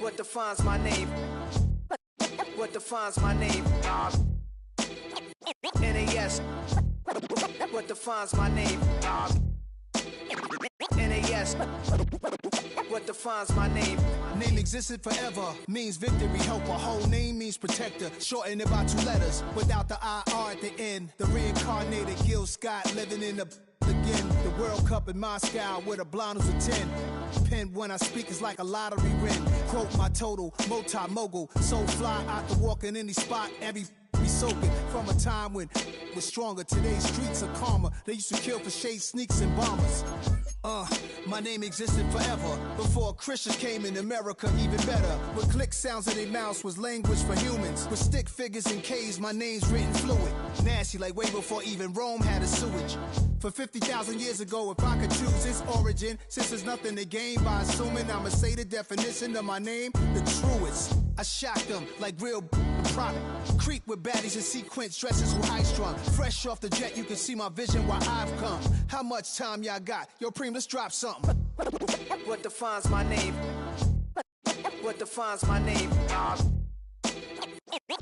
What defines my name? What defines my name? NAS. What defines my name? NAS. What defines my name? Name existed forever, means victory, helper. Whole name means protector, shortened it by 2 letters, without the IR at the end. The reincarnated Gil Scott living in the again. The World Cup in Moscow with a blind who's a 10. Pen when I speak is like a lottery win. Quote my total, multi-mogul. So fly out to walk in any spot, every be soaking from a time when was stronger. Today's streets are calmer. They used to kill for shade sneaks and bombers. My name existed forever before Christians came in America, even better. With click sounds in their mouths was language for humans. With stick figures and K's, my name's written fluid. Nasty like way before even Rome had a sewage. For 50,000 years ago, if I could choose its origin, since there's nothing to gain by assuming I'ma say the definition of my name, the truest. I shocked them like real product. Creep with baddies in sequence, dresses who high strung. Fresh off the jet, you can see my vision where I've come. How much time y'all got? Yo, Preem, let's drop something. What defines my name? What defines my name?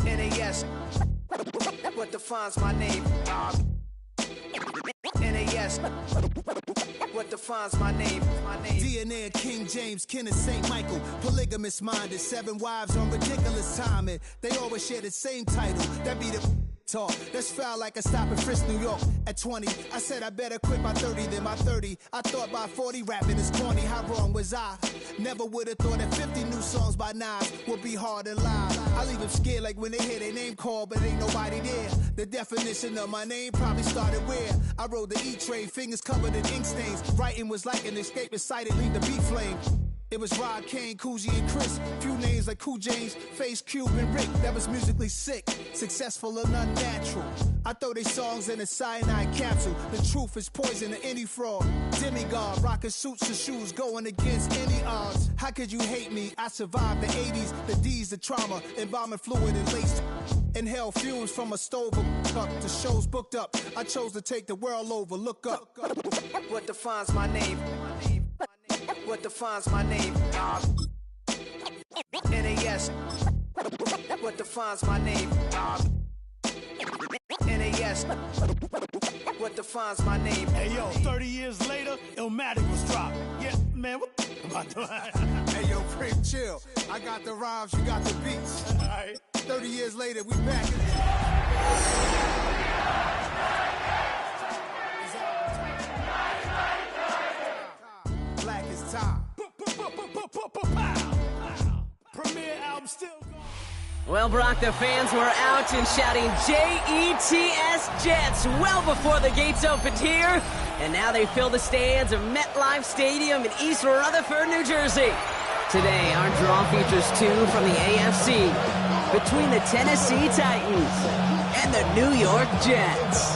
NAS. What defines my name? NAS. What defines my name? DNA of King James, kin of St. Michael. Polygamous minded, 7 wives on ridiculous timing. They always share the same title. That be the talk. That's foul like a stop in Frisk, New York. At 20, I said I better quit by 30 than by 30. I thought by 40 rapping is corny. How wrong was I? Never would have thought that 50 new songs by Nas would be hard and live. I leave them scared like when they hear their name called, but ain't nobody there. The definition of my name probably started where I rode the E-train, fingers covered in ink stains. Writing was like an escape inside it, leave the beat flame. It was Rod Kane, Coogee, and Chris. Few names like Cool James, Face, Cube, and Rick. That was musically sick, successful and unnatural. I throw they songs in a cyanide capsule. The truth is poison to any fraud. Demigod, rocking suits and shoes, going against any odds. How could you hate me? I survived the 80s, the D's, the trauma, embalming fluid and laced. Inhale fumes from a stove up. The show's booked up. I chose to take the world over. Look up. What defines my name? What defines my name? NAS. What defines my name? NAS. What defines my name? Hey yo, 30 years later, Illmatic was dropped. Yeah, man, what am I doing? Hey yo, Preem, chill. I got the rhymes, you got the beats. All right. 30 years later, we back in Black is time. Premier album still going. Well, Brock, the fans were out and shouting J-E-T-S Jets well before the gates opened here. And now they fill the stands of MetLife Stadium in East Rutherford, New Jersey. Today, our draw features 2 from the AFC between the Tennessee Titans and the New York Jets.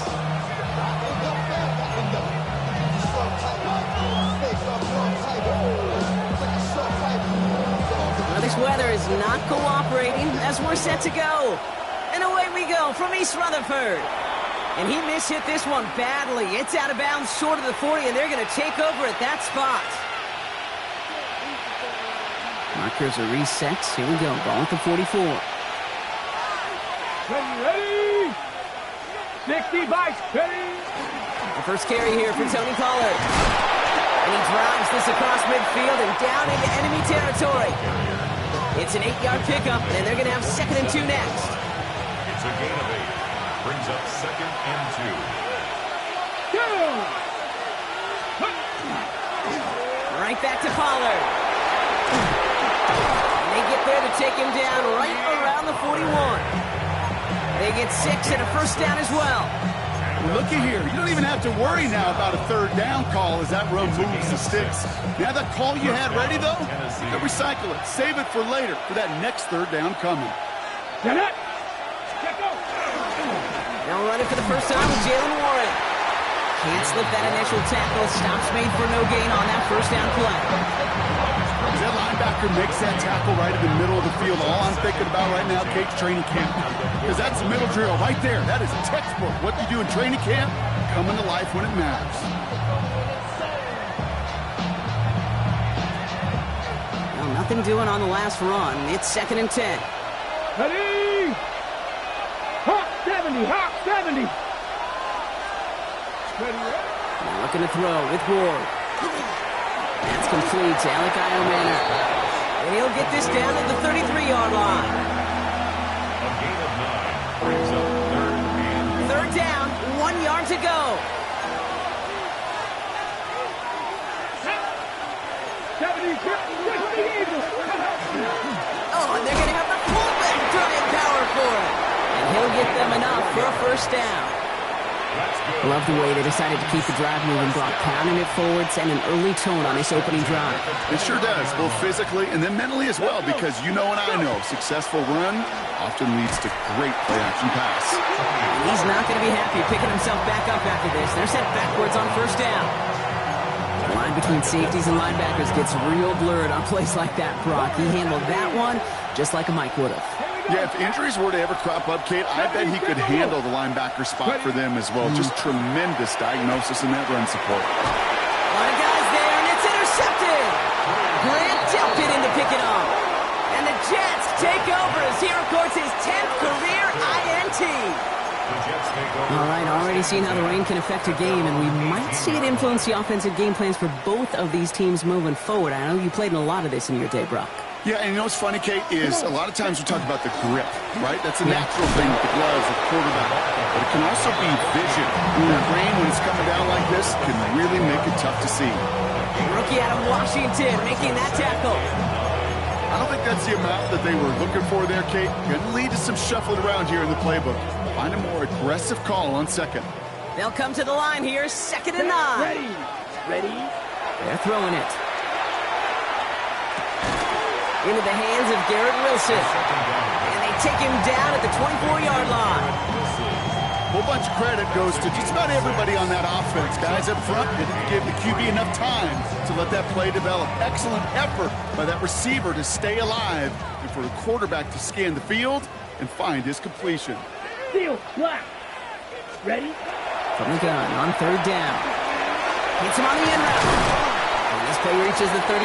Well, this weather is not cooperating as we're set to go. And away we go from East Rutherford. And he mishit this one badly. It's out of bounds short of the 40, and they're going to take over at that spot. Markers are reset. Here we go. Ball at the 44. Ready? 60 bikes, ready? The first carry here for Tony Pollard. And he drives this across midfield and down into enemy territory. It's an 8-yard pickup, and they're going to have 2nd and 2 next. It's a gain of 8. Brings up 2nd and 2. Right back to Pollard. And they get there to take him down right around the 41. They get 6 and a first down as well. Looky here. You don't even have to worry now about a 3rd down call as that run moves the sticks. Now that call you had ready, though, you recycle it. Save it for later for that next 3rd down coming. Now running for the first time with Jaylen Warren. Can't slip that initial tackle. Stops made for no gain on that first down play. That linebacker makes that tackle right in the middle of the field. All I'm thinking about right now, Kate's training camp. Because that's the middle drill right there. That is textbook. What you do in training camp, coming to life when it matters. Well, nothing doing on the last run. It's 2nd and 10. Ready? Hawk 70, Hawk 70. Ready? Now looking to throw with Ward. That's complete to Alec Iomanner. And he'll get this down to the 33-yard line. A gain of 9 brings up 3rd and 3rd down, 1 yard to go. 70, 60 Eagles. Oh, and they're going to have the fullback drive power for it. And he'll get them enough for a 1st down. Love the way they decided to keep the drive moving, Brock, pounding it forward, and an early tone on this opening drive. It sure does, both physically and then mentally as well, because you know and I know successful run often leads to great play-action pass. And he's not going to be happy picking himself back up after this. They're set backwards on 1st down. The line between safeties and linebackers gets real blurred on plays like that, Brock. He handled that one just like a Mike would have. Yeah, if injuries were to ever crop up, Kate, I bet he could handle the linebacker spot for them as well. Just tremendous diagnosis in that run support. A lot of guys there, and it's intercepted. Grant tilted in to pick it off. And the Jets take over as he records his 10th career INT. All right, already seen how the rain can affect a game, and we might see it influence the offensive game plans for both of these teams moving forward. I know you played in a lot of this in your day, Brock. Yeah, and you know what's funny, Kate, is a lot of times we talk about the grip, right? That's a natural thing with the gloves, with the quarterback. But it can also be vision. That rain, when it's coming down like this, can really make it tough to see. Rookie out of Washington making that tackle. I don't think that's the amount that they were looking for there, Kate. Going to lead to some shuffling around here in the playbook. Find a more aggressive call on 2nd. They'll come to the line here, 2nd and 9. Ready? They're throwing it. Into the hands of Garrett Wilson. And they take him down at the 24-yard line. A whole bunch of credit goes to just about everybody on that offense. Guys up front didn't give the QB enough time to let that play develop. Excellent effort by that receiver to stay alive and for the quarterback to scan the field and find his completion. Steel, black. Ready? From the gun on 3rd down. Hits him on the end route. And this play reaches the 35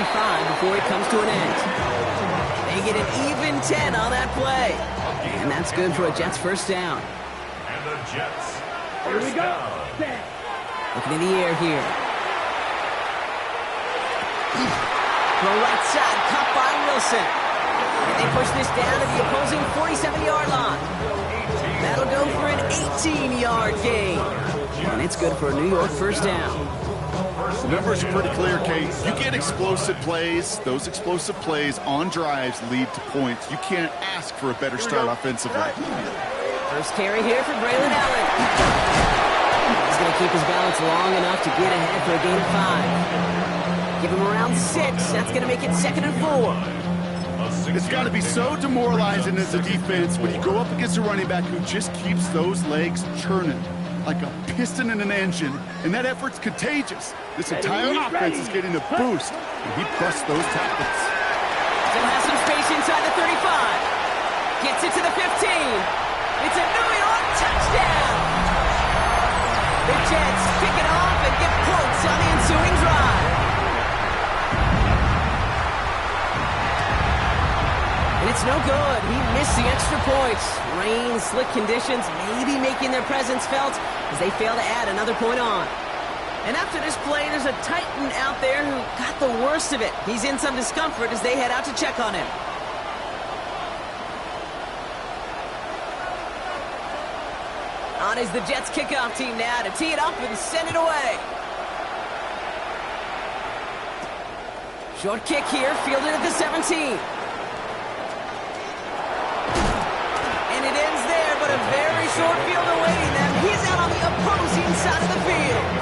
before it comes to an end. They get an even 10 on that play. And that's good for a Jets 1st down. And the Jets. Here we go. Looking in the air here. Throw right side, caught by Wilson. And they push this down to the opposing 47-yard line. That'll go for an 18-yard gain. And it's good for a New York 1st down. The numbers are pretty clear, Kate. You get explosive plays. Those explosive plays on drives lead to points. You can't ask for a better start offensively. First carry here for Braylon Allen. He's going to keep his balance long enough to get ahead for a gain of 5. Give him around 6. That's going to make it 2nd and 4. It's got to be so demoralizing as a defense when you go up against a running back who just keeps those legs churning like a piston in an engine, and that effort's contagious. This entire offense is getting a boost, and he busts those tackles. Still has some space inside the 35. Gets it to the 15. It's a New York touchdown. The Jets kick it off and get points on the ensuing drive. And it's no good. He missed the extra points. Rain, slick conditions, maybe making their presence felt as they fail to add another point on. And after this play, there's a Titan out there who got the worst of it. He's in some discomfort as they head out to check on him. On is the Jets kickoff team now to tee it up and send it away. Short kick here, fielded at the 17. And it ends there, but a very short field awaiting them. He's out on the opposing side of the field.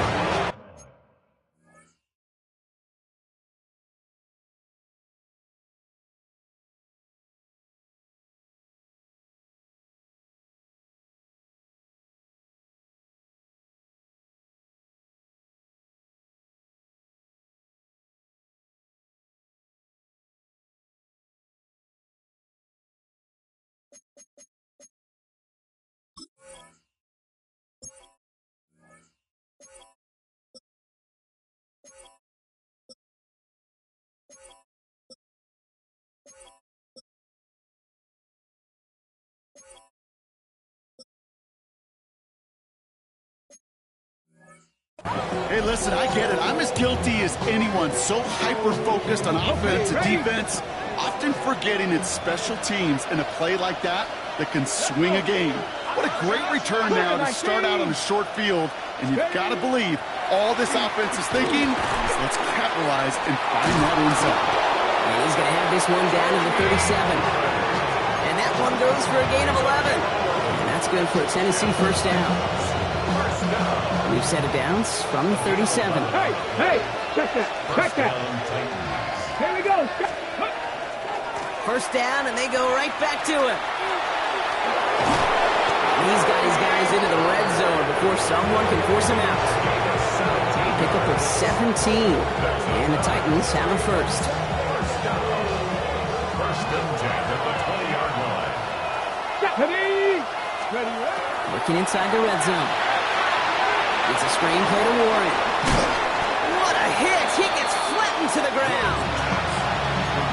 Hey, listen, I get it. I'm as guilty as anyone. So hyper-focused on offense and defense, often forgetting it's special teams in a play like that can swing a game. What a great return now to start out on a short field, and you've got to believe all this offense is thinking is let's capitalize and find that end zone. And he's going to have this one down to the 37. And that one goes for a gain of 11. And that's good for a Tennessee first down. We've set it downs from the 37. Hey, check that. Here we go. First down, and they go right back to it. He's got his guys into the red zone before someone can force him out. Pick up with 17, and the Titans have a first. First and 10 at the 20-yard line. Ready. Working inside the red zone. It's a screen play to Warren. What a hit! He gets flattened to the ground.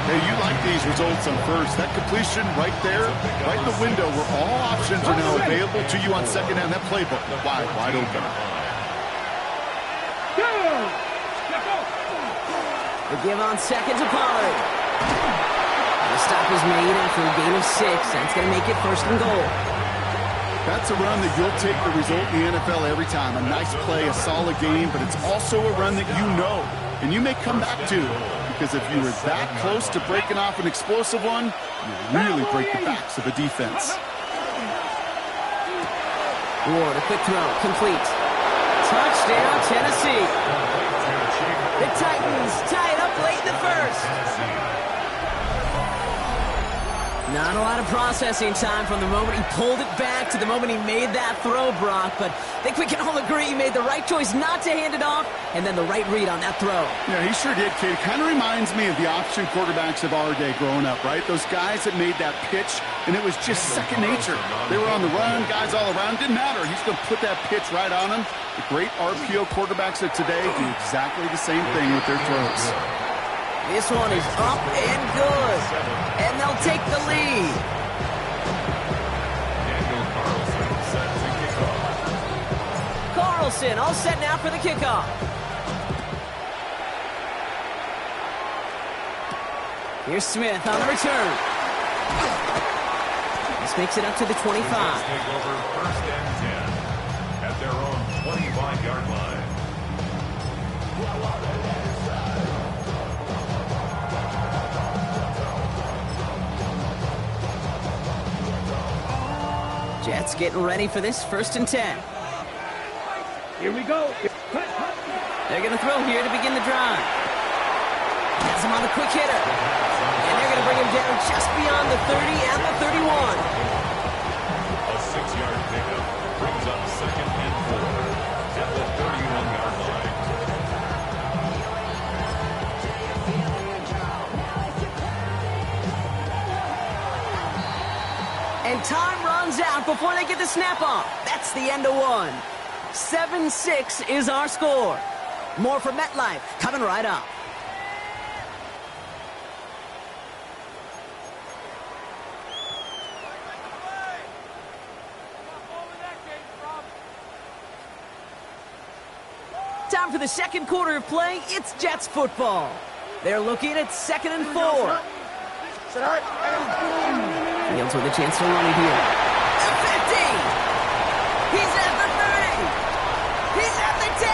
Hey, you like these results on first. That completion right there, right in the window where all options are now available to you on second down. That playbook wide open. The give on second to Pollard. The stop is made after a gain of 6. That's going to make it first and goal. That's a run that you'll take the result in the NFL every time. A nice play, a solid game, but it's also a run that you know and you may come back to. Because if you were that close to breaking off an explosive one, you really break the backs of a defense. Ward, a quick throw, complete. Touchdown, Tennessee. The Titans tie it up late in the first. Not a lot of processing time from the moment he pulled it back to the moment he made that throw, Brock. But I think we can all agree he made the right choice not to hand it off, and then the right read on that throw. Yeah, he sure did, Kate. Kind of reminds me of the option quarterbacks of our day growing up, right? Those guys that made that pitch, and it was just second nature. They were on the run, guys all around. Didn't matter. He's going to put that pitch right on them. The great RPO quarterbacks of today do exactly the same thing with their throws. This one is up and good, and they'll take the lead. Daniel Carlson set to kick off. Carlson all set now for the kickoff. Here's Smith on the return. This makes it up to the 25. Take over first and 10 at their own 25-yard line. Jets getting ready for this first and 10. Here we go. They're going to throw here to begin the drive. Has him on the quick hitter. And they're going to bring him down just beyond the 30 and the 31. A 6-yard pickup brings up second and 4 at the 31-yard line. And time runs out before they get the snap off. That's the end of one. 7-6 is our score. More from MetLife coming right up. Time for the second quarter of play. It's Jets football. They're looking at 2nd and 4. Fields with a chance to run it here. The 50! He's at the 30! He's at the 10!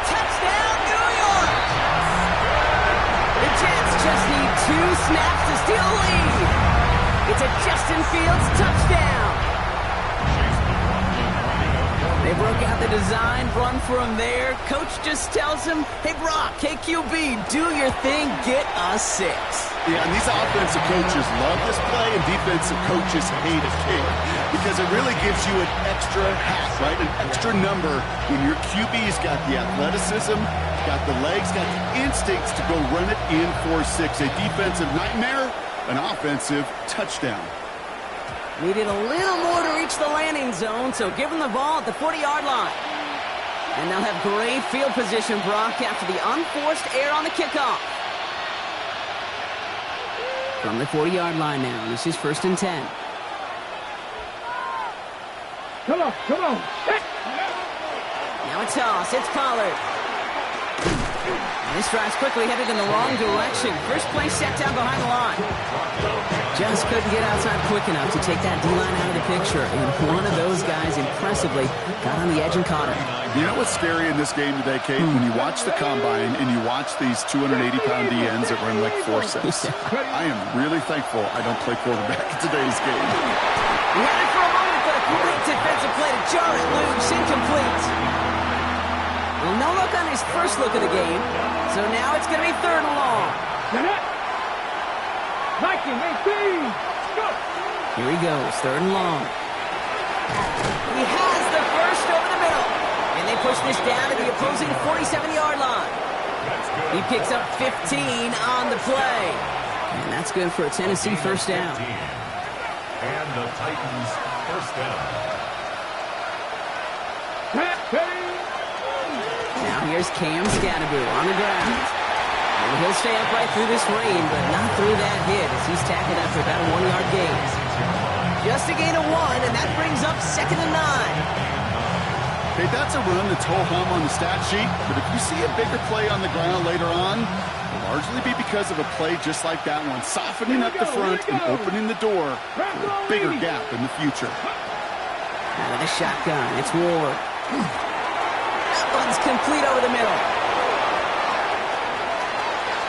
Touchdown, New York! The Jets just need 2 snaps to steal the lead. It's a Justin Fields touchdown. They broke out the design run for him there. Coach just tells him, hey, Brock, hey, QB, do your thing, get us 6. Yeah, and these offensive coaches love this play, and defensive coaches hate it, Kate, because it really gives you an extra hat, right? An extra number when your QB's got the athleticism, got the legs, got the instincts to go run it in for 6. A defensive nightmare, an offensive touchdown. Needed a little more to reach the landing zone, so give them the ball at the 40-yard line. And they'll have great field position, Brock, after the unforced error on the kickoff. From the 40-yard line now, this is 1st and 10. Come on. Now Now a toss. It's Pollard. And this drive's quickly headed in the wrong direction. First play set down behind the line. Just couldn't get outside quick enough to take that D-line out of the picture. And one of those guys impressively got on the edge and caught him. You know what's scary in this game today, Kate? When you watch the combine and you watch these 280-pound DNs that run like 4.6. I am really thankful I don't play quarterback in today's game. He had it for a moment, but a great defensive play to jar it loose. Incomplete. Well, no look on his first look of the game. So now it's going to be 3rd and long. Viking, 18, go! Here he goes, 3rd and long. He has the first over the middle. And they push this down to the opposing 47-yard line. He picks up 15 on the play. And that's good for a Tennessee first down. And the Titans first down. Now here's Cam Scatterby on the ground. And he'll stay upright through this rain, but not through that hit as he's tackled after about a 1-yard gain. Just a gain of 1, and that brings up 2nd and 9. Okay, that's a run that's ho-hum on the stat sheet, but if you see a bigger play on the ground later on, it'll largely be because of a play just like that one, softening up the front and opening the door for a bigger gap in the future. Out of the shotgun, it's Ward. That one's complete over the middle.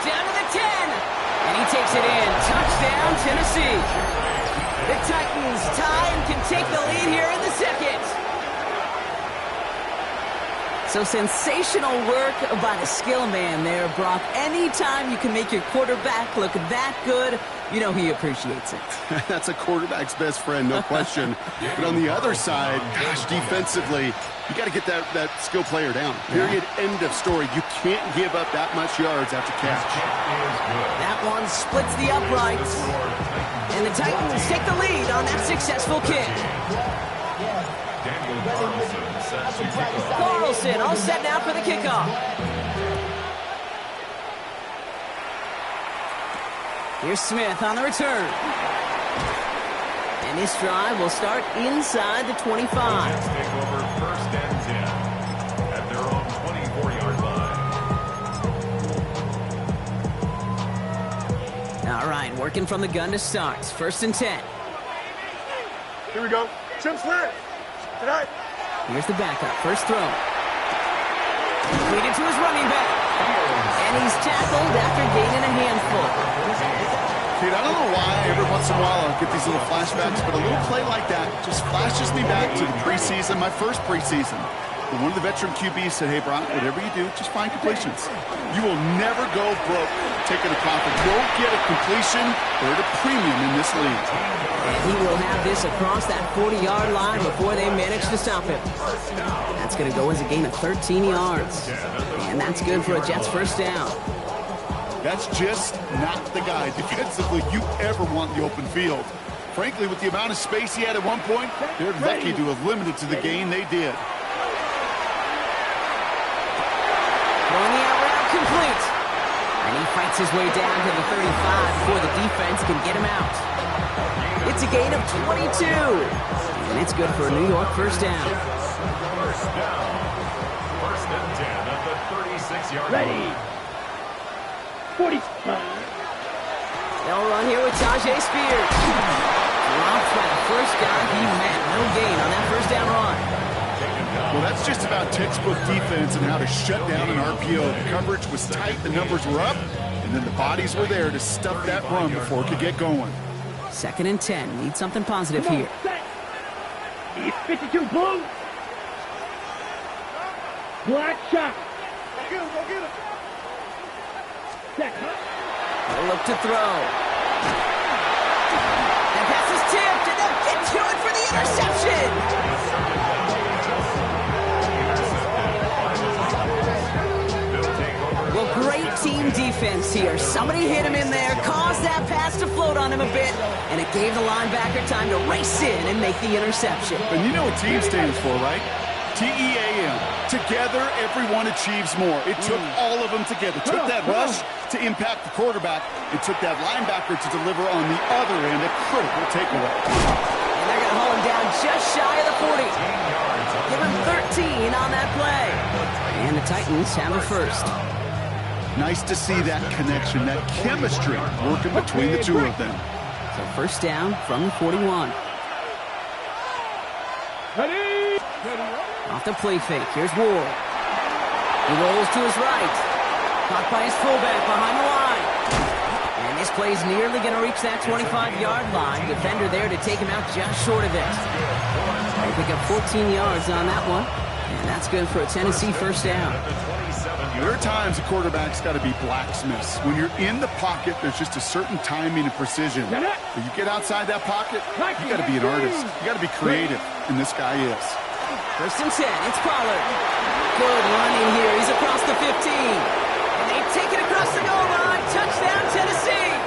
Down to the 10, and he takes it in. Touchdown, Tennessee. The Titans tie and can take the lead here in the second. So sensational work by the skill man there, Brock. Anytime you can make your quarterback look that good, you know he appreciates it. That's a quarterback's best friend, no question. But on the other side, gosh, defensively, you got to get that skill player down. Period. End of story. You can't give up that much yards after catch. That one splits the uprights. And the Titans take the lead on that successful kick. Carlson all set now for the kickoff. Here's Smith on the return. And this drive will start inside the 25. Take over 1st and 10 at their own 24-yard line. All right, working from the gun to start. 1st and 10. Here we go. Jim Smith. Tonight. Here's the backup. First throw. Completed to his running back. And he's tackled after gaining a handful. Dude, I don't know why every once in a while I'll get these little flashbacks, but a little play like that just flashes me back to the preseason, my first preseason. When one of the veteran QBs said, hey, Brock, whatever you do, just find completions. You will never go broke taking a profit. Go get a completion or at a premium in this league. And he will have this across that 40-yard line before they manage to stop him. That's going to go as a gain of 13 yards. And that's good for a Jets first down. That's just not the guy defensively you ever want in the open field. Frankly, with the amount of space he had at one point, they're lucky to have limited to the gain they did. Throwing the out route complete. And he fights his way down to the 35 before the defense can get him out. It's a gain of 22. And it's good for a New York first down. First down. 1st and 10 at the 36-yard line. Ready. 45. They'll run here with Tajay Spears. Dropped by the first guy he met. No gain on that first down run. Well, that's just about textbook defense and how to shut down an RPO. The coverage was tight, the numbers were up, and then the bodies were there to stuff that run before it could get going. 2nd and 10. Need something positive here. He's 52 blue. Black shot. Go get him. They'll look to throw. That pass is tipped, and they'll get to it for the interception. Well, great team defense here. Somebody hit him in there, caused that pass to float on him a bit, and it gave the linebacker time to race in and make the interception. And you know what team stands for, right? T-E-A-M. Together, everyone achieves more. It took all of them together. Took that rush to impact the quarterback. It took that linebacker to deliver on the other end, a critical takeaway. And they're going to hold him down just shy of the 40. Give him 13 on that play. And the Titans have a first. Nice to see that connection, that chemistry working between the two of them. So first down from the 41. Ready? Off the play fake. Here's Ward. He rolls to his right. Caught by his fullback behind the line. And this play's nearly going to reach that 25-yard line. Defender there to take him out just short of it. They pick up 14 yards on that one. And that's good for a Tennessee first down. There are times a quarterback's got to be blacksmiths. When you're in the pocket, there's just a certain timing and precision. When you get outside that pocket, you got to be an artist. You got to be creative, and this guy is. First and 10, it's Pollard. Good running here. He's across the 15. And they take it across the goal line. Touchdown, Tennessee.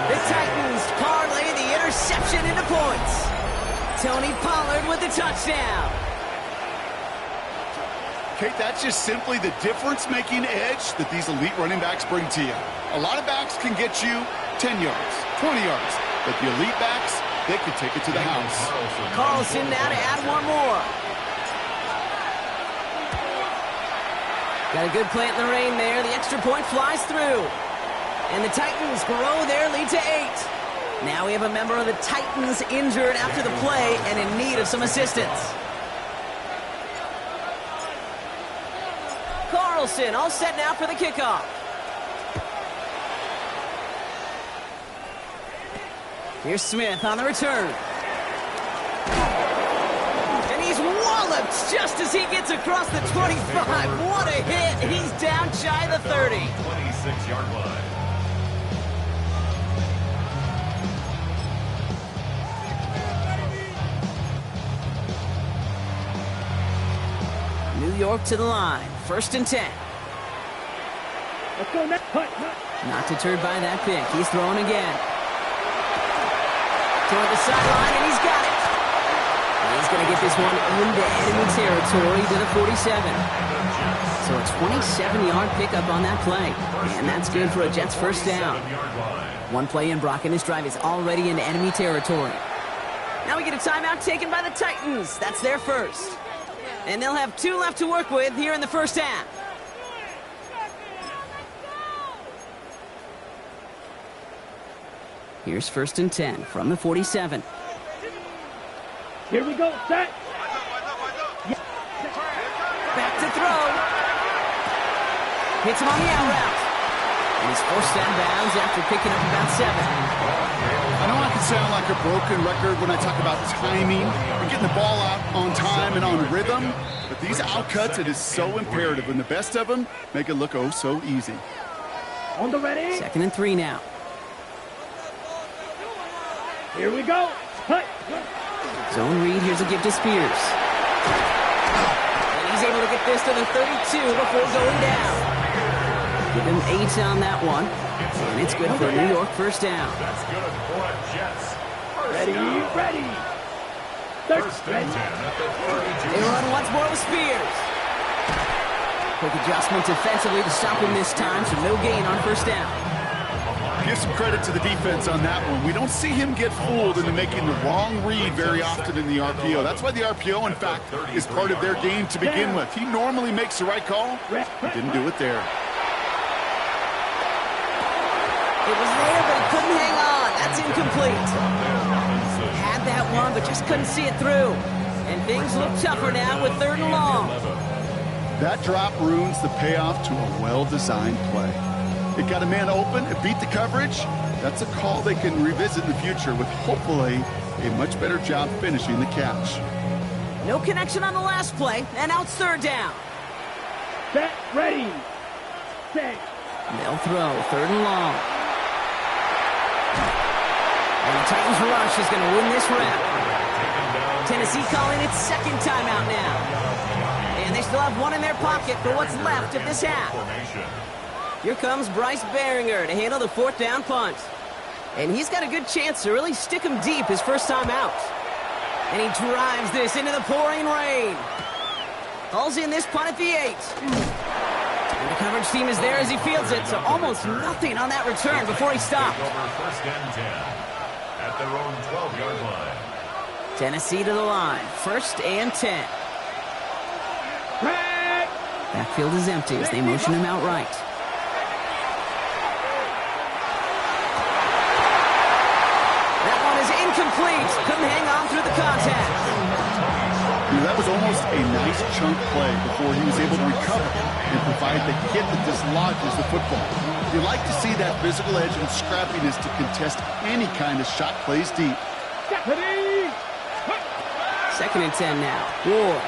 The Titans parlay the interception into points. Tony Pollard with the touchdown. Kate, that's just simply the difference-making edge that these elite running backs bring to you. A lot of backs can get you 10 yards, 20 yards, but the elite backs, they can take it to the house. Carlson now to add one more. Got a good plant in the rain there. The extra point flies through. And the Titans grow their lead to 8. Now we have a member of the Titans injured after the play and in need of some assistance. Carlson all set now for the kickoff. Here's Smith on the return. And he's walloped just as he gets across the 25. What a hit. He's down shy of the 30. 26-yard line. New York to the line. First and 10. Let's go next. Not deterred by that pick. He's throwing again. Toward the sideline, and he's got it. He's going to get this one into enemy territory to the 47. So a 27-yard pickup on that play. And that's good for a Jets first down. One play in, Brock, and this drive is already into enemy territory. Now we get a timeout taken by the Titans. That's their first. And they'll have 2 left to work with here in the first half. Here's first and 10 from the 47. Here we go. Set. Back to throw. Hits him on the out route. And he's forced out of bounds after picking up about 7. I know I can sound like a broken record when I talk about timing and getting the ball out on time and on rhythm, but these outcuts, it is so imperative, and the best of them make it look oh so easy. On the ready. Second and 3 now. Here we go. Hut. Zone read. Here's a give to Spears. And he's able to get this to the 32 before going down. Give him 8 on that one. And it's good for a New York first down. That's good for a Jets. Ready. Ready. First and 10 at the 32. They run once more with Spears. Quick adjustment defensively to stop him this time, so no gain on first down. Give some credit to the defense on that one. We don't see him get fooled into making the wrong read very often in the RPO. That's why the RPO, in fact, is part of their game to begin with. He normally makes the right call. He didn't do it there. It was there, but he couldn't hang on. That's incomplete. Had that one, but just couldn't see it through. And things look tougher now with 3rd and long. That drop ruins the payoff to a well-designed play. It got a man open, it beat the coverage. That's a call they can revisit in the future with hopefully a much better job finishing the catch. No connection on the last play, and now it's 3rd down. Set. Ready. Set. They'll throw 3rd and long. And the Titans rush is going to win this round. Tennessee calling its 2nd timeout now. And they still have 1 in their pocket for what's left of this half. Here comes Bryce Baringer to handle the 4th down punt. And he's got a good chance to really stick him deep his first time out. And he drives this into the pouring rain. Hauls in this punt at the 8. And the coverage team is there as he fields it, so almost nothing on that return before he stopped. Over first and 10 at their own 12-yard line. Tennessee to the line. First and 10. Backfield is empty as they motion him out right. That one is incomplete. Couldn't hang on through the contact. That was almost a nice chunk play before he was able to recover and provide the hit that dislodges the football. You like to see that physical edge and scrappiness to contest any kind of shot plays deep. Second and 10 now. Ward.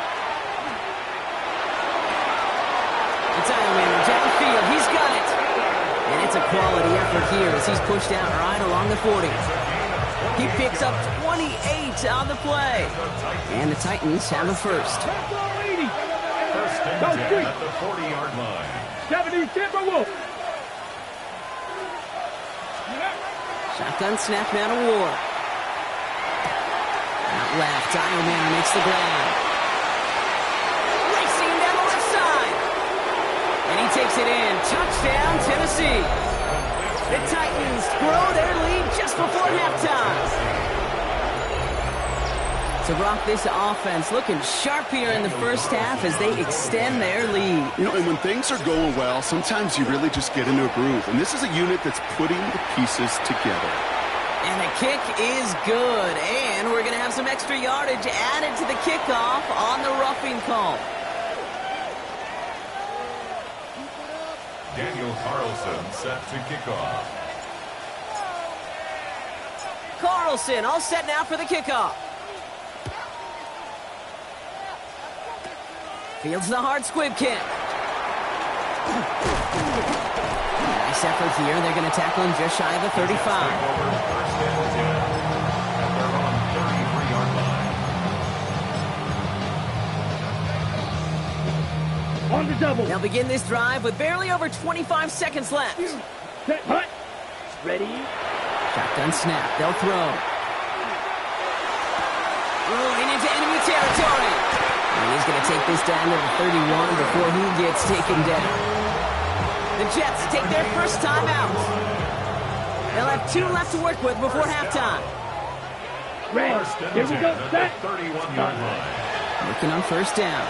It's Ironman downfield. He's got it. And it's a quality effort here as he's pushed out right along the 40. He picks up 28 on the play. And the Titans have a first. First and 10 at the 40-yard line. 70 Timberwolves. Shotgun snap now to Ward. Out left, Ironman makes the grab. Racing down the left side. And he takes it in. Touchdown, Tennessee. The Titans grow their lead just before halftime. So, Brock, this offense looking sharp here in the first half as they extend their lead. You know, and when things are going well, sometimes you really just get into a groove. And this is a unit that's putting the pieces together. And the kick is good. And we're going to have some extra yardage added to the kickoff on the roughing call. Daniel Carlson set to kick off. Carlson all set now for the kickoff. Fields the hard squib kick. Nice effort here. They're going to tackle him just shy of the 35. Over first and 10 at their own 33-yard line. On the double. They'll begin this drive with barely over 25 seconds left. Set, hut. Ready. Shotgun snap. They'll throw. Rolling into enemy territory. And he's going to take this down to the 31 before he gets taken down. The Jets take their first time out. They'll have 2 left to work with before halftime. Red. First and Here we 10 go. at Set. the 31-yard line. Looking on first down.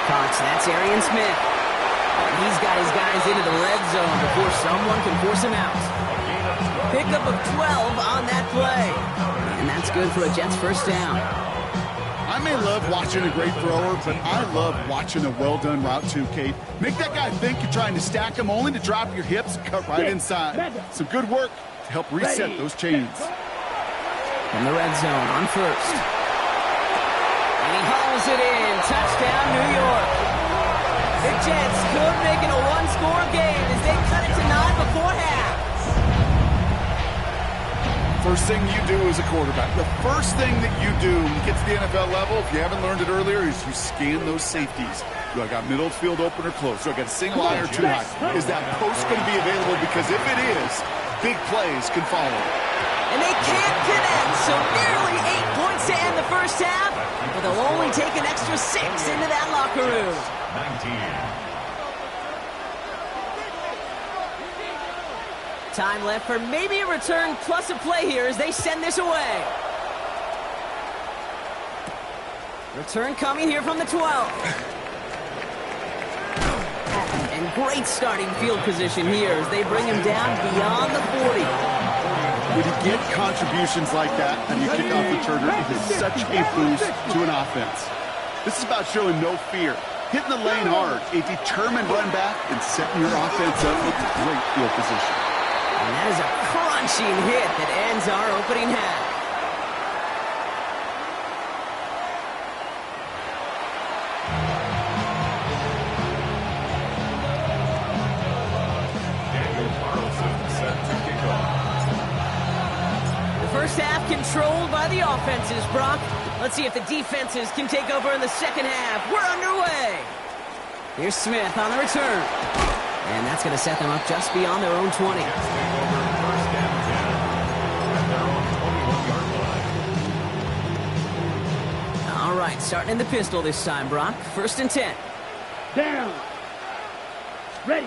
Cox, that's Arian Smith. He's got his guys into the red zone before someone can force him out. Pickup of 12 on that play. And that's good for a Jets first down. I may love watching a great thrower, but I love watching a well-done route too, Kate. Make that guy think you're trying to stack him only to drop your hips and cut right inside. Some good work to help reset those chains. In the red zone on first. And he hauls it in. Touchdown, New York. The Jets could make it a one-score game as they cut it to 9 before half. First thing you do as a quarterback, the first thing that you do when you get to the NFL level, if you haven't learned it earlier, is you scan those safeties. Do I got middle field open or close? Do I got a single eye or too high? Is that post going to be available? Because if it is, big plays can follow. And they can't connect, so nearly 8 points to end the first half, but they'll only take an extra 6 into that locker room. 19. Time left for maybe a return plus a play here as they send this away. Return coming here from the 12. And great starting field position here as they bring him down beyond the 40. When you get contributions like that and you kick off returner, it is such a boost to an offense. This is about showing no fear, hitting the lane hard, a determined run back, and setting your offense up with great field position. And that is a crunching hit that ends our opening half. Daniel Carlson set to kick off. The first half controlled by the offenses, Brock. Let's see if the defenses can take over in the second half. We're underway. Here's Smith on the return. And that's going to set them up just beyond their own 20. Over first and 10 at their own 21-yard line. All right, starting in the pistol this time, Brock. 1st and 10. Down. Ready.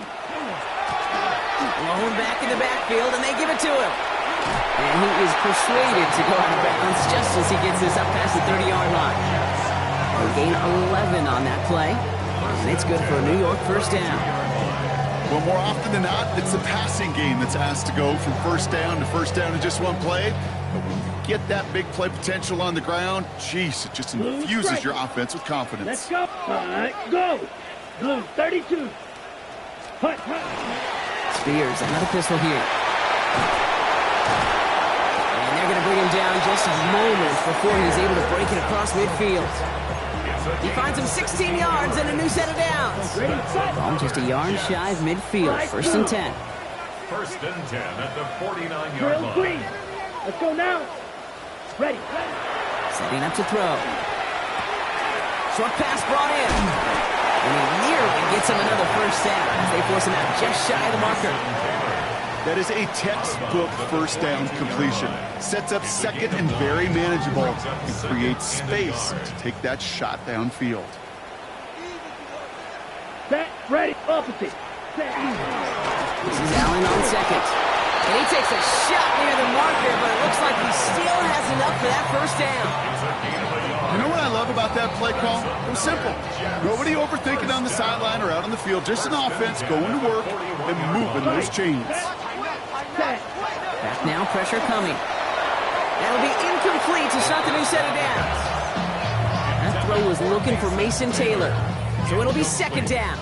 Blown back in the backfield, and they give it to him. And he is persuaded to go out of bounds just as he gets this up past the 30-yard line. They'll gain 11 on that play, and it's good for a New York 1st down. Well, more often than not, it's the passing game that's asked to go from 1st down to 1st down in just one play. But when you get that big play potential on the ground, geez, it just infuses your offense with confidence. Let's go. All right, go. Blue 32. Hut. Spears, another pistol here. And they're going to bring him down just moments before he's able to break it across midfield. He finds him 16 yards and a new set of downs. Ball just a yard shy of midfield. 1st and 10. 1st and 10 at the 49-yard Drill line. green. Let's go now. Ready. Setting up to throw. Short pass brought in. And he nearly gets him another 1st down as they force him out just shy of the marker. That is a textbook 1st down completion. Sets up 2nd and very manageable and creates space to take that shot downfield. Set. Ready. Opposite. Set. This is Allen on 2nd. And he takes a shot near the marker, but it looks like he still has enough for that 1st down. You know what I love about that play call? It was simple. Nobody overthinking on the sideline or out on the field. Just an offense going to work and moving those chains. Back now, pressure coming. That'll be incomplete to start the new set of downs. That throw was looking for Mason Taylor. So it'll be 2nd down.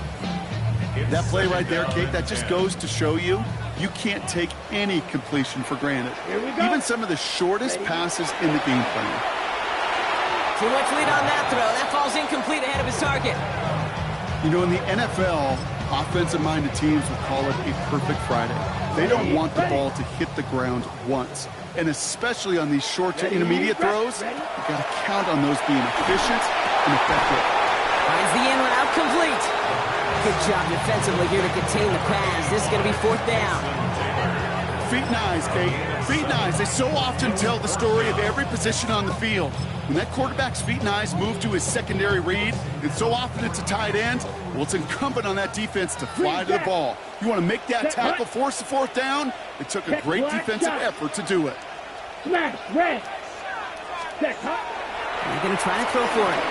That play right there, Kate, that just goes to show you can't take any completion for granted. Even some of the shortest passes in the game plan. Too much lead on that throw. That falls incomplete ahead of his target. You know, in the NFL, offensive-minded teams will call it a perfect Friday. They don't want the ball to hit the ground once. And especially on these short to intermediate throws, you've got to count on those being efficient and effective. Finds the in route complete. Good job defensively here to contain the pass. This is going to be 4th down. Feet and eyes, Kate. Feet and eyes. They so often tell the story of every position on the field. When that quarterback's feet and eyes move to his secondary read, and so often it's a tight end, well, it's incumbent on that defense to fly to the ball. You want to make that tackle, force the 4th down? It took a great defensive effort to do it. Smash. Red. Set. They're going to try to throw for it.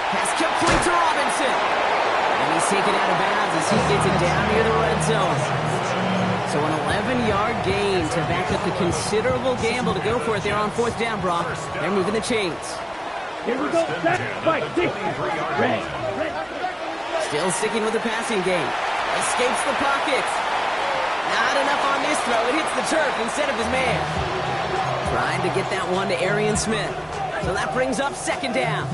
Pass complete to Robinson. And he's taken out of bounds as he gets it down near the red zone. So an 11-yard gain to back up the considerable gamble to go for it there on 4th down, Brock. They're moving the chains. Here we go. Set. Fight. Red. Still sticking with the passing game. Escapes the pocket. Not enough on this throw. It hits the turf instead of his man. Trying to get that one to Arian Smith. So that brings up 2nd down.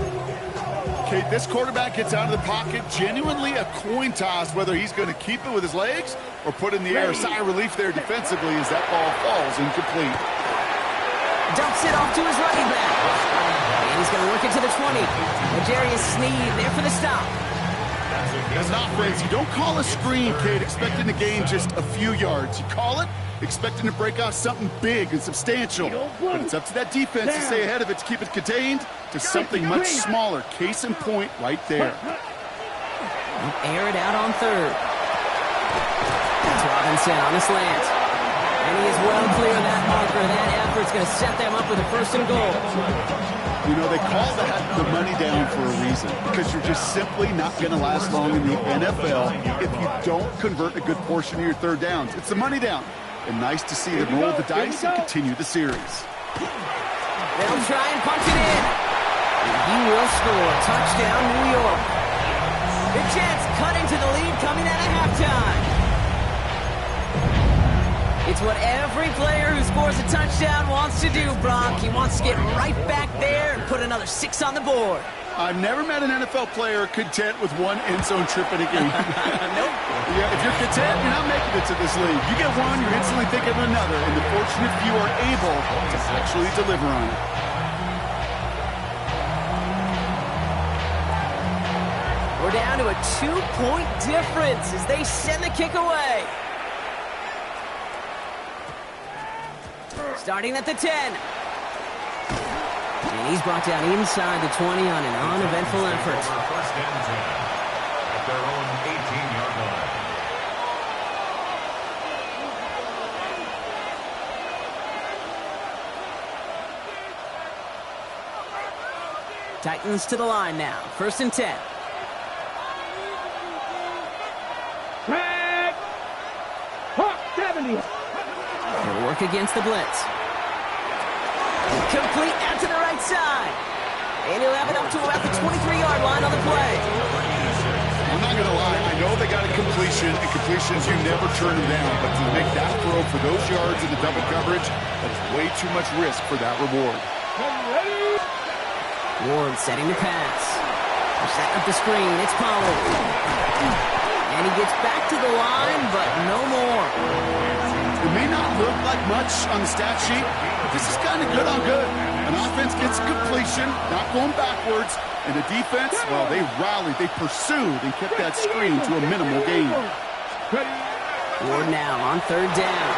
Okay, this quarterback gets out of the pocket, genuinely a coin toss whether he's going to keep it with his legs or put it in the air. Sigh of relief there defensively as that ball falls incomplete. Dumps it off to his running back. And he's going to work it to the 20. L'Jarius Sneed there for the stop. As an offense, you don't call a screen, Kate, expecting to gain just a few yards. You call it expecting to break off something big and substantial. But it's up to that defense to stay ahead of it, to keep it contained to something much smaller. Case in point right there. Air it out on 3rd. That's Robinson on the slant. And he is well clear of that marker. That effort's going to set them up with a 1st and goal. You know, they call that the money down for a reason, because you're just simply not going to last long in the NFL if you don't convert a good portion of your 3rd downs. It's the money down. And nice to see them roll the dice and continue the series. They'll try and punch it in. And he will score. Touchdown, New York. The Jets cut into the lead coming out of halftime. It's what every player who scores a touchdown wants to do, Brock. He wants to get right back there and put another 6 on the board. I've never met an NFL player content with one end zone trip in a game. Nope. Yeah, if you're content, you're not making it to this league. You get one, you're instantly thinking of another, and the fortunate few are able to actually deliver on it. We're down to a 2-point difference as they send the kick away. Starting at the 10. And he's brought down inside the 20 on an uneventful effort. First and 10 at their own 18-yard line. Titans to the line now. First and 10. Track. Hawk 70. He'll work against the blitz. Complete out to the right side. And he'll have it up to about the 23-yard line on the play. I'm not going to lie. I know they got a completion, and completions, you never turn them down. But to make that throw for those yards in the double coverage, that is way too much risk for that reward. Ward setting the pass. They're setting up the screen. It's Pollard. And he gets back to the line, but no more. It may not look like much on the stat sheet, but this is kind of good on good. An offense gets completion, not going backwards, and the defense, well, they rallied, they pursued, and kept that screen to a minimal gain. Ward now on third down.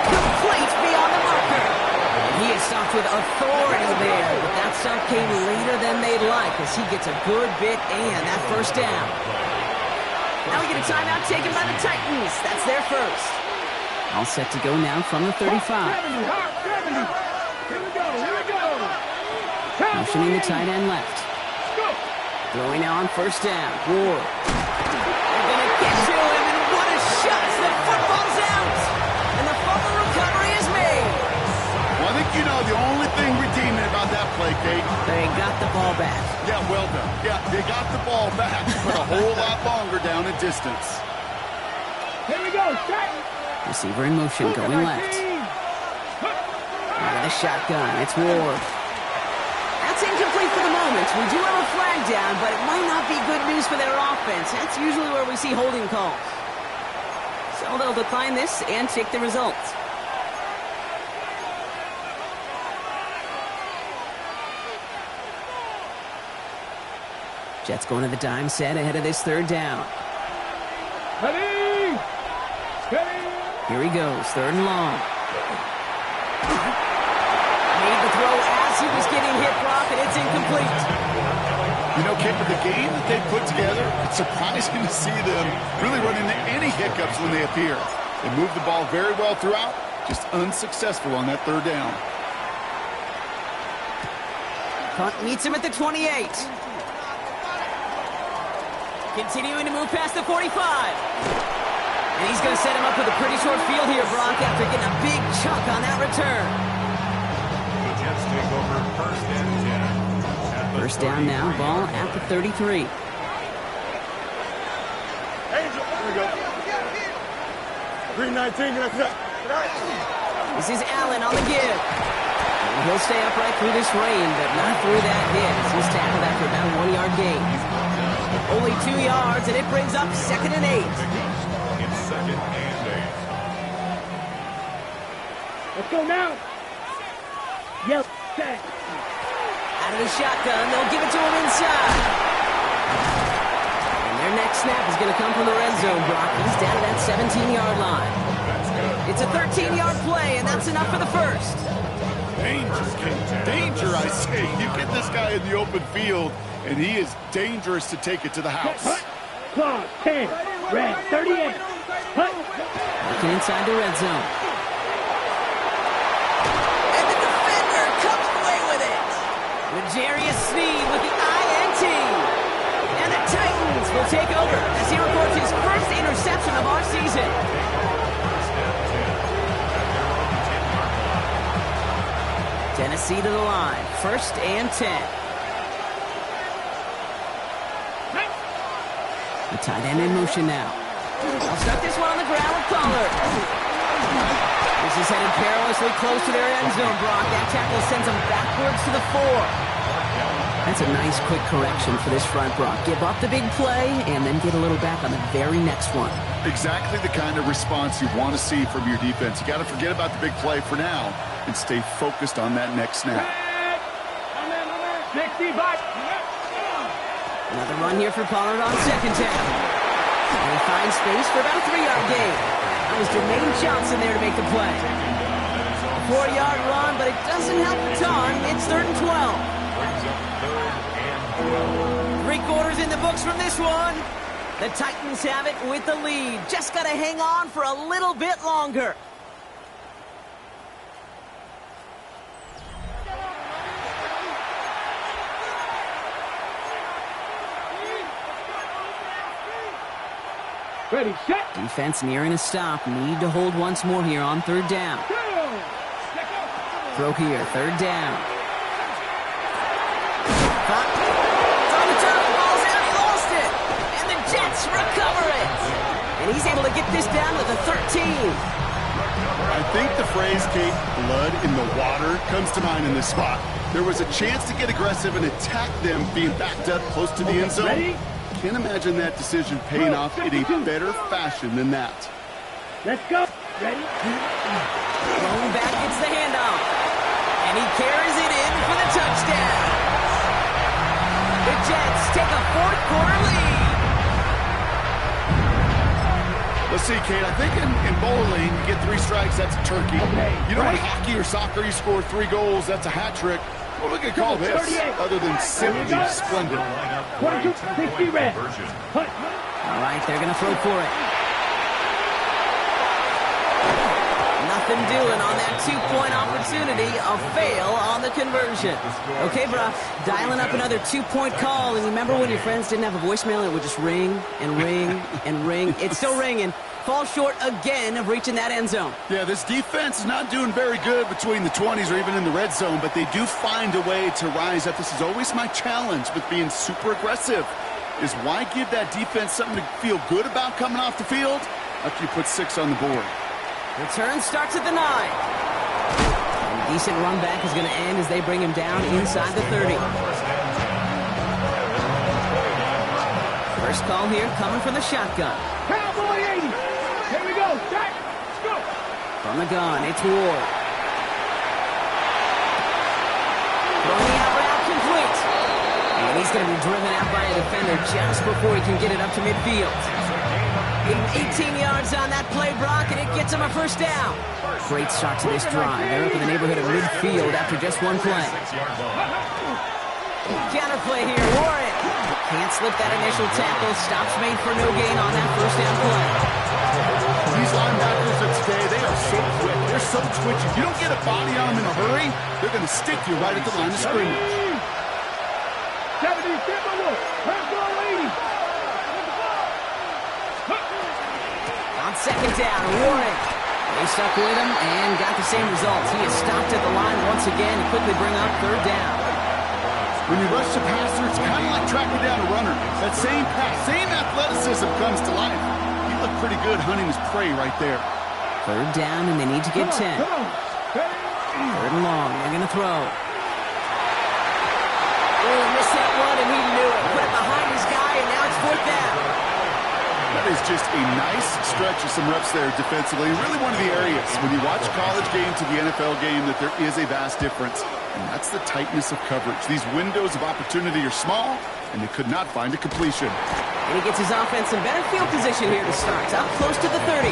Complete beyond the marker. And he is stopped with authority there, but that stop came later than they'd like as he gets a good bit and that first down. Now we get a timeout taken by the Titans. That's their first. All set to go now from the 35. Motioning the tight end left. Throwing now on first down. Ward. They're going to get to him, and what a shot as the football's out. And the fumble recovery is made. Well, I think you know the only thing redeeming about that play, Kate. They got the ball back. Yeah, well done. Yeah, they got the ball back, but a whole lot longer down in distance. Here we go. Receiver in motion, going left. Out of the shotgun, it's Ward. That's incomplete for the moment. We do have a flag down, but it might not be good news for their offense. That's usually where we see holding calls. So they'll decline this and take the results. Jets going to the dime set ahead of this third down. Ready. Here he goes, third and long. Made the throw as he was getting hit, Brock, and it's incomplete. You know, Kate, with the game that they put together, it's surprising to see them really run into any hiccups when they appear. They move the ball very well throughout, just unsuccessful on that third down. Punt meets him at the 28. Continuing to move past the 45. And he's going to set him up with a pretty short field here, Brock, after getting a big chunk on that return. The Jets take over first and 10. First down now, ball at the 33. Angel, here we go. 319, This is Allen on the give. And he'll stay upright through this rain, but not through that hit. He's tackled after about a 1-yard gain. Only 2 yards, and it brings up 2nd and 8. It's 2nd and 8. Let's go now. Yep. Set. Out of the shotgun, they'll give it to him inside. And their next snap is going to come from the red zone, Brock. He's down to that 17-yard line. It's a 13-yard play, and that's enough for the first. Danger, I say. You get this guy in the open field, and he is dangerous to take it to the house. Clock 10. Red 38. Hut. Looking inside the red zone. And the defender comes away with it. L'Jarius Sneed with the INT. And the Titans will take over as he records his first interception of our season. Tennessee to the line. 1st and 10. The tight end in motion now. They'll start this one on the ground with Pollard. This is headed perilously close to their end zone, Brock. That tackle sends them backwards to the 4. That's a nice quick correction for this front, Brock. Give up the big play and then get a little back on the very next one. Exactly the kind of response you want to see from your defense. You got to forget about the big play for now and stay focused on that next snap. 65. Another run here for Pollard on 2nd down. And he finds space for about a 3-yard gain. That was Jermaine Johnson there to make the play. 4-yard run, but it doesn't help a ton. It's 3rd and 12. Brings up 3rd and 12. 3 quarters in the books from this one. The Titans have it with the lead. Just got to hang on for a little bit longer. Ready, set. Defense nearing a stop. Need to hold once more here on 3rd down. Throw here, 3rd down. On the top, ball's out, he lost it. And the Jets recover it. And he's able to get this down to the 13. I think the phrase, Kate, blood in the water, comes to mind in this spot. There was a chance to get aggressive and attack them being backed up close to the end zone. Ready? Can't imagine that decision paying off in a better fashion than that. Let's go. Ready? Going back gets the handoff. And he carries it in for the touchdown. The Jets take a 4th quarter lead. Let's see, Kate, I think in bowling, you get 3 strikes, that's a turkey. Okay, You know, in right. hockey or soccer, you score 3 goals, that's a hat trick. What we could call this, 38. other than simply splendid? 22, 60 red. Hunt. All right, they're going to throw for it. Nothing doing on that 2-point opportunity. A fail on the conversion. Okay, bro, dialing up another 2-point call. And remember when your friends didn't have a voicemail and it would just ring and ring and ring? It's still ringing. Fall short again of reaching that end zone. Yeah, this defense is not doing very good between the 20s or even in the red zone, but they do find a way to rise up. This is always my challenge with being super aggressive, is why give that defense something to feel good about coming off the field after you put 6 on the board? Return starts at the 9. And a decent run back is going to end as they bring him down inside the 30. First call here coming from the shotgun. Cowboy 80. Here we go. Set. Let's go. From the gun, it's Ward. Throwing the out route complete. And he's going to be driven out by a defender just before he can get it up to midfield. 18 yards on that play, Brock, and it gets him a 1st down. Great start to this drive. They're up in the neighborhood of midfield after just 1 play. Counterplay here, Warren. Can't slip that initial tackle. Stops made for no gain on that 1st down play. These linebackers of today, they are so quick. They're so twitchy. You don't get a body on them in a hurry, they're going to stick you right at the line of scrimmage. 70, Timberwolf. Let's go, 80. On 2nd down, Warren. They stuck with him and got the same results. He is stopped at the line once again to quickly bring up 3rd down. When you rush the passer, it's kind of like tracking down a runner. That same pass, same athleticism comes to life. He looked pretty good hunting his prey right there. 3rd down, and they need to get 10. Come on. 3rd and long, they're going to throw. Oh, missed that one, and he knew it. Put it behind his guy, and now it's 4th down. That is just a nice stretch of some reps there defensively. Really one of the areas when you watch college game to the NFL game that there is a vast difference. And that's the tightness of coverage. These windows of opportunity are small, and they could not find a completion. And he gets his offense in better field position here to start. Up close to the 30.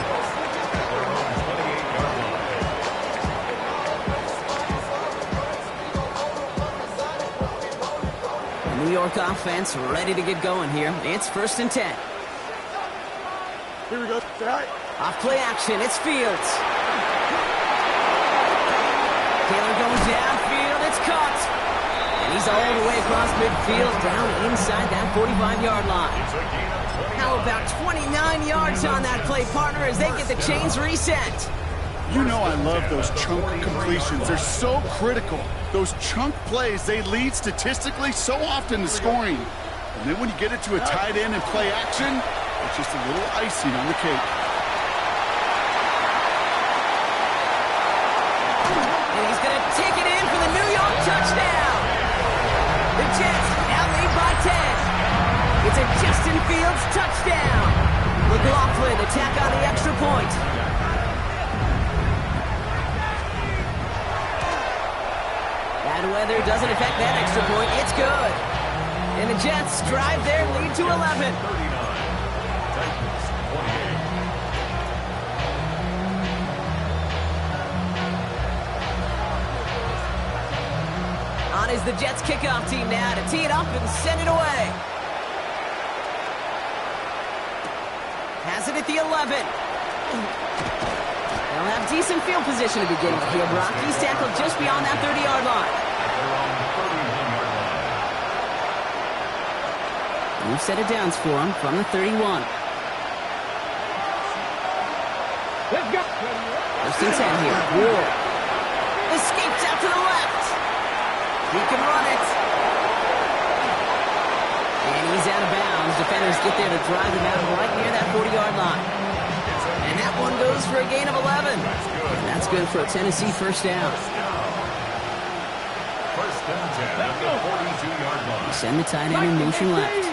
The New York offense ready to get going here. It's 1st and 10. Here we go. Off play action, it's Fields. Taylor goes downfield, it's caught. And he's all the way across midfield, down inside that 45-yard line. How about 29 yards on that play, partner, as they get the chains reset? You know I love those chunk completions. They're so critical. Those chunk plays, they lead statistically so often to scoring. And then when you get it to a tight end and play action, it's just a little icing on the cake. And he's going to take it in for the New York touchdown. The Jets now lead by 10. It's a Justin Fields touchdown. McLaughlin to tack on the extra point. Bad weather doesn't affect that extra point. It's good. And the Jets drive their lead to 11. spot is the Jets kickoff team now to tee it up and send it away. Has it at the 11. They'll have decent field position to begin with here. Brock, he's tackled just beyond that 30-yard line. New set of downs for him from the 31. Let's go. First and 10 here. Ward escapes out to the left. He can run it. And he's out of bounds. Defenders get there to drive him out right near that 40-yard line. And that one goes for a gain of 11. And that's good for a Tennessee first down. First and 10 at the 42-yard line. Send the tight end in motion left.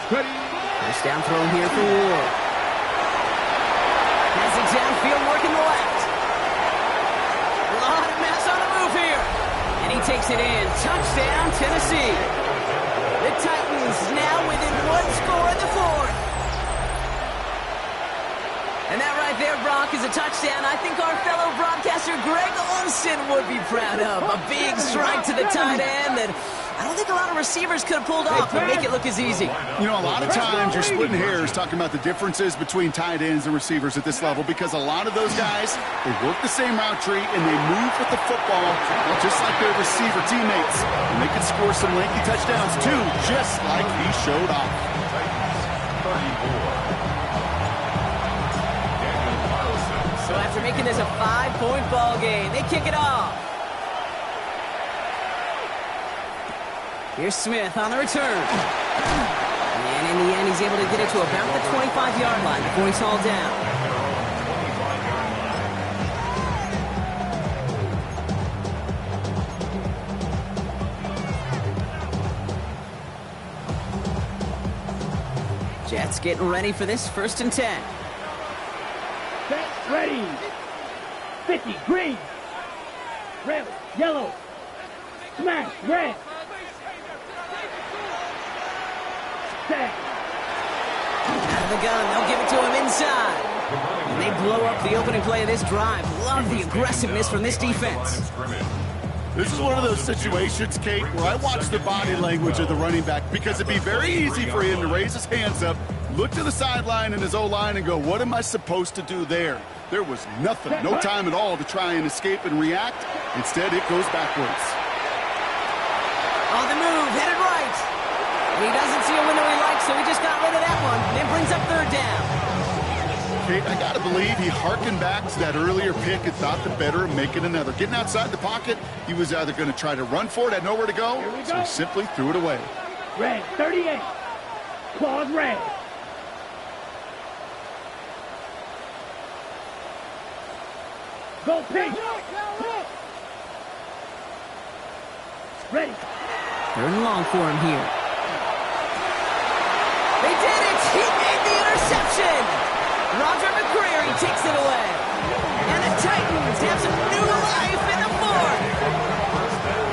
First down throw here for Ward. Has it downfield working the left. A lot of mess on the move here. And he takes it in. Touchdown, Tennessee. The Titans now within one score in the fourth. And that right there, Brock, is a touchdown I think our fellow broadcaster Greg Olsen would be proud of. A big strike to the tight end that I don't think a lot of receivers could have pulled off and make it look as easy. You know, a lot of times you're splitting hairs talking about the differences between tight ends and receivers at this level because a lot of those guys, they work the same route tree and they move with the football just like their receiver teammates. And they can score some lengthy touchdowns too, just like he showed off. So after making this a 5-point ball game, they kick it off. Here's Smith on the return. And in the end, he's able to get it to about the 25-yard line before he's hauled down. Jets getting ready for this first and 10. Set, ready. 50, green. Red, yellow. Smash, red. Set. Out of the gun, they'll give it to him inside. And they blow up the opening play of this drive. Love the aggressiveness from this defense. This is one of those situations, Kate, where I watch the body language of the running back because it'd be very easy for him to raise his hands up, look to the sideline and his O-line and go, what am I supposed to do there? There was nothing, no time at all to try and escape and react. Instead, it goes backwards. On the move, headed right. He doesn't see a window he likes, so he just got rid of that one. And it brings up third down. Kate, I got to believe he harkened back to that earlier pick and thought the better of making another. Getting outside the pocket, he was either going to try to run for it, had nowhere to go, so he simply threw it away. Red, 38. Claws red. Go pink. Ready. Third and long for him here. They did it! He made the interception! Roger McCreary takes it away. And the Titans have some new life in the fourth.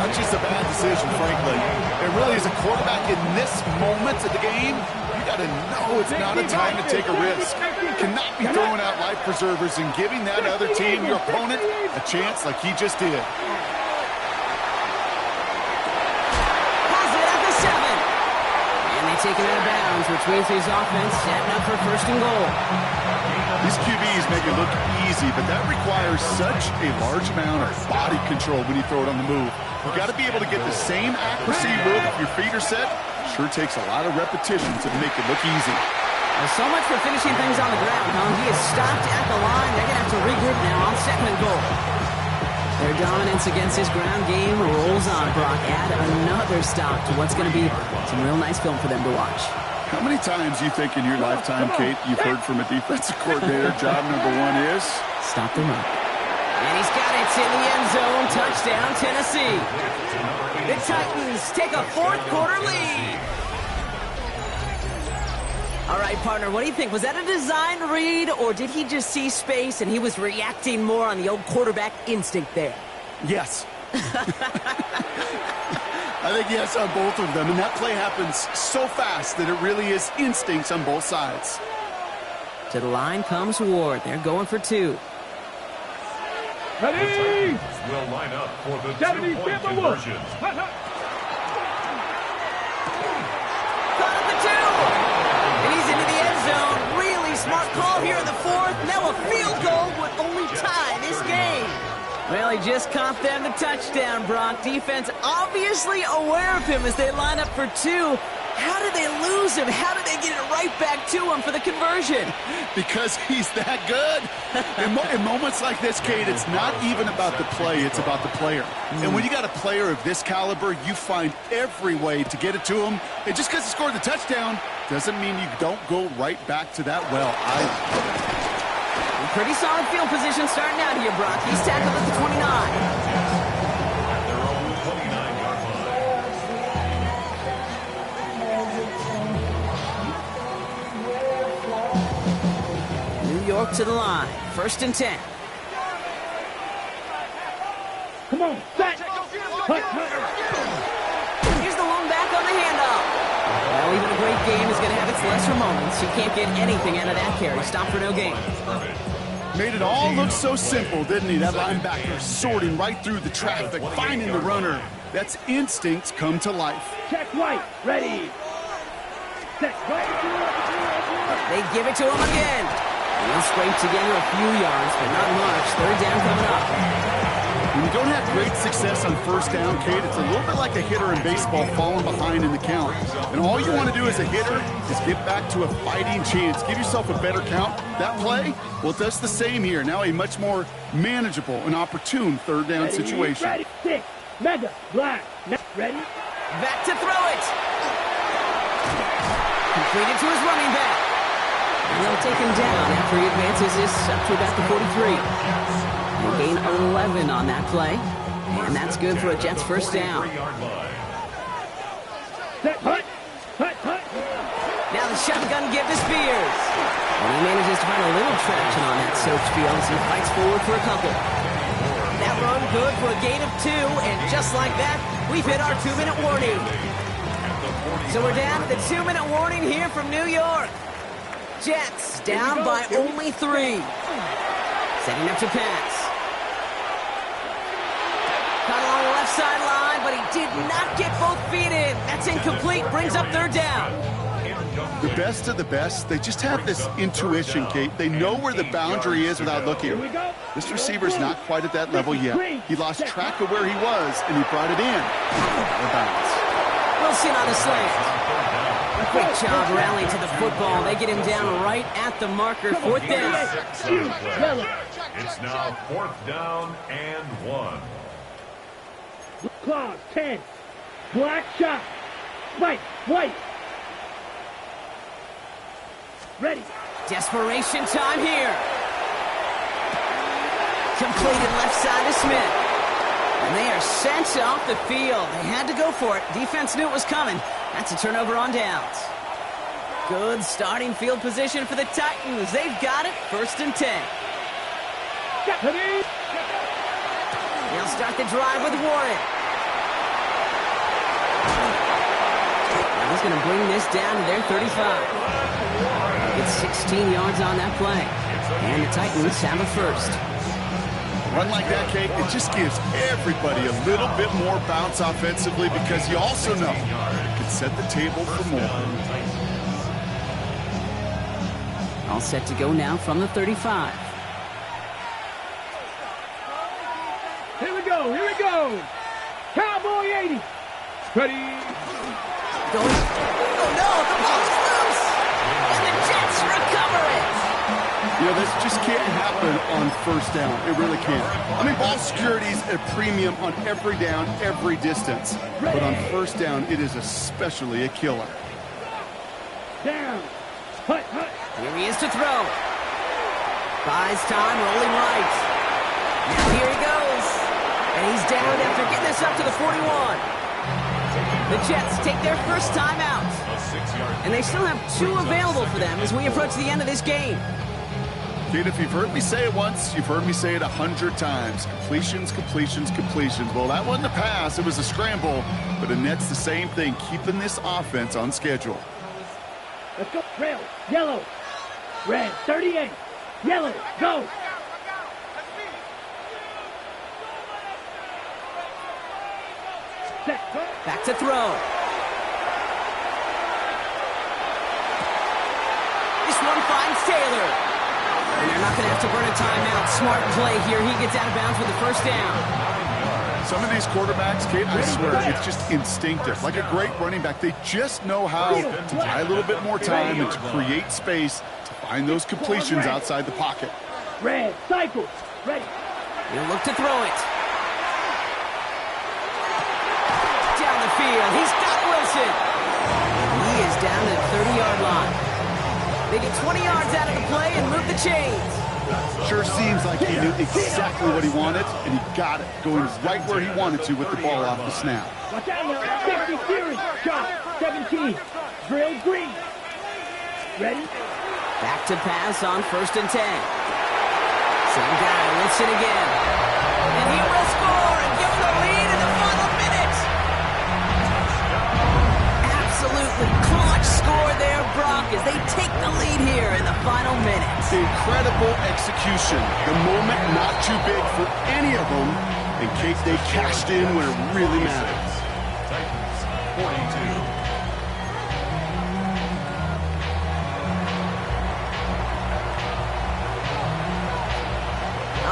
That's just a bad decision, frankly. It really is a quarterback in this moment of the game. You got to know it's not a time to take a risk. You cannot be throwing out life preservers and giving that other team, your opponent, a chance like he just did. Has it at the 7. And they take it out of bounds, which means his offense setting up for first and goal. These QBs make it look easy, but that requires such a large amount of body control when you throw it on the move. You've got to be able to get the same accuracy move if your feet are set. Sure takes a lot of repetition to make it look easy. Well, so much for finishing things on the ground, huh? He is stopped at the line. They're going to have to regroup now on second and goal. Their dominance against his ground game rolls on. Brock, add another stop to what's going to be some real nice film for them to watch. How many times do you think in your lifetime, Kate, you've heard from a defensive coordinator, job number one is? Stop the run. And he's got it in the end zone. Touchdown, Tennessee. The Titans take a fourth quarter lead. All right, partner, what do you think? Was that a design read, or did he just see space and he was reacting more on the old quarterback instinct there? Yes. I think yes on both of them, and that play happens so fast that it really is instincts on both sides. To the line comes Ward. They're going for 2. The Ready? Titans will line up for the 70, two-point stand by one. conversion. Hut, hut. Caught at the 2. And he's into the end zone. Really smart call here in the 4th. Now a field goal would only tie this game. Well, he just caught them the touchdown, Brock. Defense obviously aware of him as they line up for 2. How did they lose him? How did they get it right back to him for the conversion? Because he's that good. In moments like this, Kate, it's not even about the play, it's about the player. And when you got a player of this caliber, you find every way to get it to him. And just because he scored the touchdown doesn't mean you don't go right back to that well either. Pretty solid field position starting out here, Brock. He's tackled at the 29. At their own 29-yard line. New York to the line. 1st and 10. Come on, set. Hut, hut. Here's the lone back on the handoff. Well, even a great game is going to have its lesser moments. You can't get anything out of that carry. Stop for no gain. Made it all look so simple, didn't he? That linebacker sorting right through the traffic, finding the runner. That's instincts come to life. Check right. Ready. Set. Right. They give it to him again. He'll scrape together a few yards, but not much. 3rd down coming up. When you don't have great success on 1st down, Kate, it's a little bit like a hitter in baseball falling behind in the count. And all you want to do as a hitter is get back to a fighting chance. Give yourself a better count. That play, well, it does the same here. Now a much more manageable and opportune 3rd down situation. Ready. 6. Mega. Black. Ready. Back to throw it. Completed to his running back. And they'll take him down after he advances this up to about the 43. He'll gain 11 on that play. And that's good for a Jets 1st down. Set. Hut. Hut. Hut. Now the shotgun give to Spears. And he manages to find a little traction on that soaked field as he fights forward for a couple. That run good for a gain of 2. And just like that, we've hit our 2-minute warning. So we're down to the 2-minute warning here from New York. Jets down by only 3. Setting up to pass. Caught along the left sideline, but he did not get both feet in. That's incomplete. Brings up 3rd down. The best of the best, they just have this intuition, Kate. They know where the boundary is without looking. This receiver's not quite at that level yet. He lost track of where he was, and he brought it in. Out of bounds. Wilson on the slant. Great job rallying to the football. They get him down right at the marker. 4th down. It's now 4th down and 1. Claws. 10. Black shot. Spike. White. Ready. Desperation time here. Completed left side to Smith. And they are sent off the field. They had to go for it. Defense knew it was coming. That's a turnover on downs. Good starting field position for the Titans. They've got it. 1st and 10. They'll start the drive with Warren. Now he's going to bring this down to their 35. It's 16 yards on that play. And the Titans have a 1st. Run like that, Kate, it just gives everybody a little bit more bounce offensively because you also know it can set the table for more. All set to go now from the 35. Here we go. Here we go. Cowboy 80. Ready. Going. Oh, no. The ball is loose. And the Jets recover it. You know, this just can't happen on 1st down. It really can't. I mean, ball security is a premium on every down, every distance. But on 1st down, it is especially a killer. Down. Hut, hut. Here he is to throw. Buys time, rolling right. Now here he goes. And he's down after getting this up to the 41. The Jets take their 1st time out. And they still have 2 available for them as we approach the end of this game. Kate, if you've heard me say it once, you've heard me say it 100 times. Completions, completions, completions. Well, that wasn't a pass. It was a scramble. But Annette's the same thing, keeping this offense on schedule. Let's go. Rail. Yellow. Red. 38. Yellow. Go. Set. Back to throw. This one finds Taylor. And they're not going to have to burn a timeout. Smart play here. He gets out of bounds with the first down. Some of these quarterbacks, Kate, I swear, it's just instinctive. Like a great running back, they just know how to buy a little bit more time and to create space to find those completions outside the pocket. Red, cycle. Ready. He'll look to throw it. Down the field. He's got Wilson. He is down to the 30-yard line. They get 20 yards out of the play and move the chains. Sure seems like he knew exactly what he wanted, and he got it, going right where he wanted to with the ball off the snap. Watch out now. 50 series. Shot. 17. Drill green. Ready? Back to pass on 1st and 10. Same guy, Wilson again. And he will score and give them the lead in the final minute. Absolutely clutch score there, Brock, as they take the lead here in the final minute. Incredible execution. The moment not too big for any of them. In case they cashed in where it really matters. Titans, 42.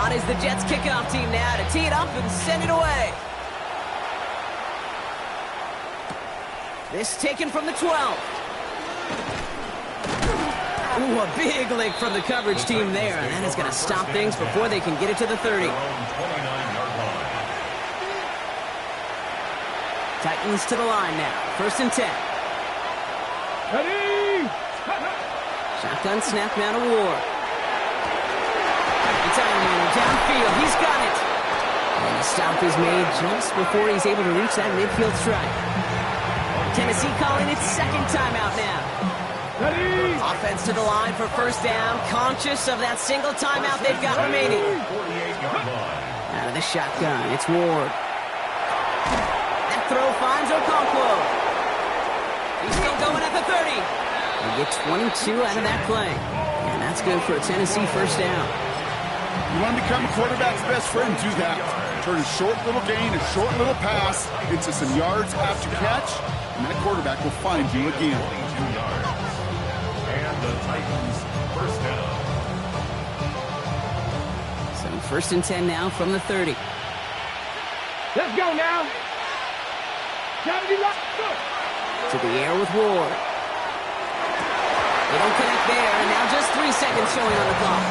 On is the Jets kickoff team now to tee it up and send it away. This taken from the 12. Ooh, a big lick from the coverage team there, and that is going to stop things before they can get it to the 30. Titans to the line now. 1st and 10. Ready. Shotgun snap now to Ward. Italian downfield. He's got it. And the stop is made just before he's able to reach that midfield strike. Tennessee calling its second timeout now. Ready. Offense to the line for 1st down, conscious of that single timeout they've got remaining. 48-yard line. Out of the shotgun, it's Ward. That throw finds Okonkwo. He's still going at the 30. They get 22 out of that play. And that's good for a Tennessee 1st down. You want to become a quarterback's best friend, do that. Turn a short little gain, a short little pass into some yards after catch, and that quarterback will find you again. 22 yards. And the Titans, 1st down. So 1st and 10 now from the 30. Let's go now. Go. To the air with Ward. They don't connect there, and now just 3 seconds showing on the clock.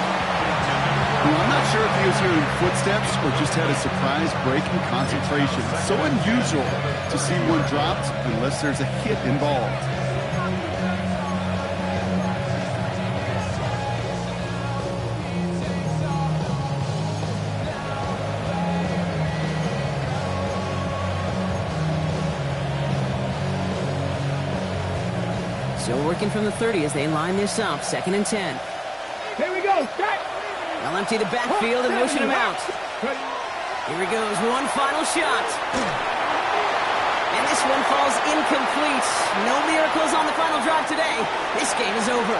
I'm not sure if he was hearing footsteps or just had a surprise break in concentration. It's so unusual to see one dropped unless there's a hit involved. Still working from the 30 as they line this up. 2nd and 10. Here we go. Set. They'll empty the backfield and motion him out. Here he goes, one final shot. And this one falls incomplete. No miracles on the final drive today. This game is over.